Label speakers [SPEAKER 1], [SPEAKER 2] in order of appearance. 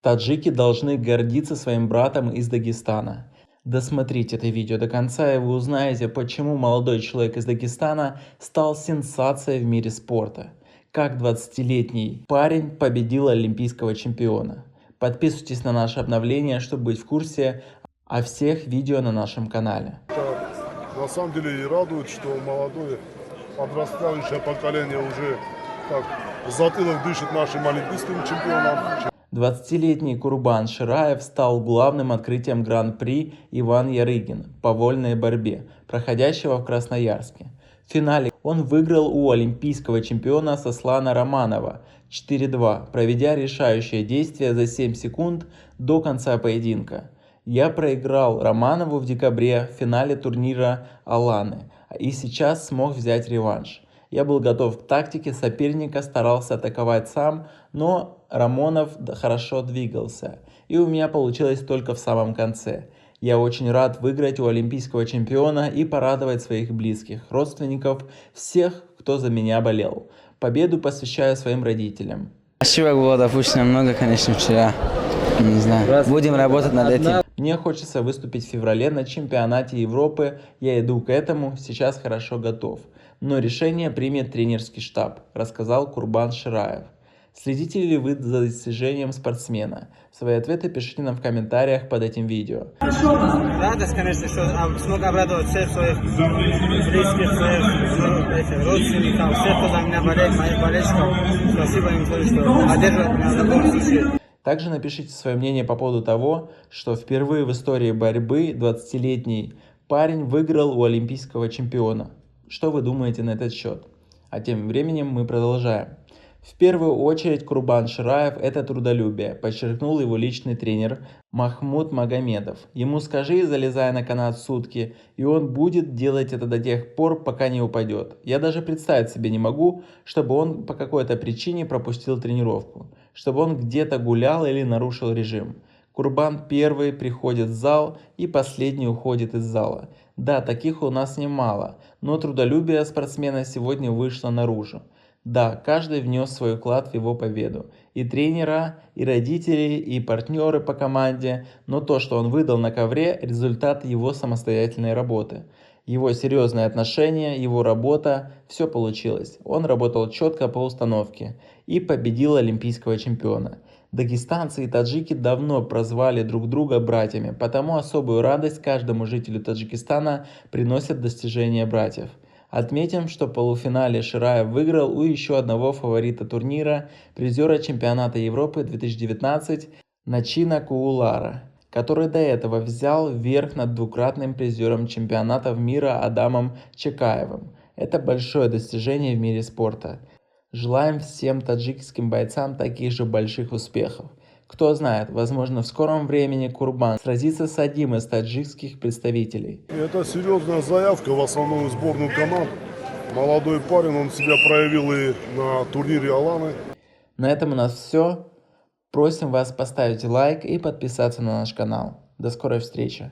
[SPEAKER 1] Таджики должны гордиться своим братом из Дагестана. Досмотрите это видео до конца, и вы узнаете, почему молодой человек из Дагестана стал сенсацией в мире спорта. Как 20-летний парень победил олимпийского чемпиона. Подписывайтесь на наше обновление, чтобы быть в курсе о всех видео на нашем канале.
[SPEAKER 2] На самом деле и радует, что молодое подрастающее поколение уже так в затылок дышит нашим олимпийским чемпионам.
[SPEAKER 1] 20-летний Курбан Шираев стал главным открытием Гран-при Иван Ярыгин по вольной борьбе, проходящего в Красноярске. В финале он выиграл у олимпийского чемпиона Сослана Романова 4-2, проведя решающее действие за 7 секунд до конца поединка. Я проиграл Романову в декабре в финале турнира Аланы и сейчас смог взять реванш. Я был готов к тактике соперника, старался атаковать сам, но Романов хорошо двигался, и у меня получилось только в самом конце. Я очень рад выиграть у олимпийского чемпиона и порадовать своих близких, родственников, всех, кто за меня болел. Победу посвящаю своим родителям.
[SPEAKER 3] Ошибок было допущено много, конечно, вчера. Не знаю. Будем работать над этим.
[SPEAKER 1] Мне хочется выступить в феврале на чемпионате Европы. Я иду к этому, сейчас хорошо готов. Но решение примет тренерский штаб, рассказал Курбан Шираев. Следите ли вы за достижением спортсмена? Свои ответы пишите нам в комментариях под этим видео.
[SPEAKER 4] Радость, конечно, что смог обрадовать всех своих близких, своих родственников, всех, кто за меня болеет, моих болельщиков. Спасибо им тоже, что поддерживают меня в любом случае.
[SPEAKER 1] Также напишите свое мнение по поводу того, что впервые в истории борьбы 20-летний парень выиграл у олимпийского чемпиона. Что вы думаете на этот счет? А тем временем мы продолжаем. В первую очередь Курбан Шираев – это трудолюбие, подчеркнул его личный тренер Махмуд Магомедов. Ему скажи, залезая на канат сутки, и он будет делать это до тех пор, пока не упадет. Я даже представить себе не могу, чтобы он по какой-то причине пропустил тренировку, чтобы он где-то гулял или нарушил режим. Курбан первый приходит в зал и последний уходит из зала. Да, таких у нас немало, но трудолюбие спортсмена сегодня вышло наружу. Да, каждый внес свой вклад в его победу. И тренера, и родители, и партнеры по команде. Но то, что он выдал на ковре, результат его самостоятельной работы. Его серьезное отношение, его работа, все получилось. Он работал четко по установке и победил олимпийского чемпиона. Дагестанцы и таджики давно прозвали друг друга братьями, потому особую радость каждому жителю Таджикистана приносят достижения братьев. Отметим, что в полуфинале Шираев выиграл у еще одного фаворита турнира, призера чемпионата Европы 2019 Начина Куулара, который до этого взял верх над двукратным призером чемпионатов мира Адамом Чекаевым. Это большое достижение в мире спорта. Желаем всем таджикским бойцам таких же больших успехов. Кто знает, возможно, в скором времени Курбан сразится с одним из таджикских представителей.
[SPEAKER 2] Это серьезная заявка в основную сборную команд. Молодой парень, он себя проявил и на турнире Аланы.
[SPEAKER 1] На этом у нас все. Просим вас поставить лайк и подписаться на наш канал. До скорой встречи.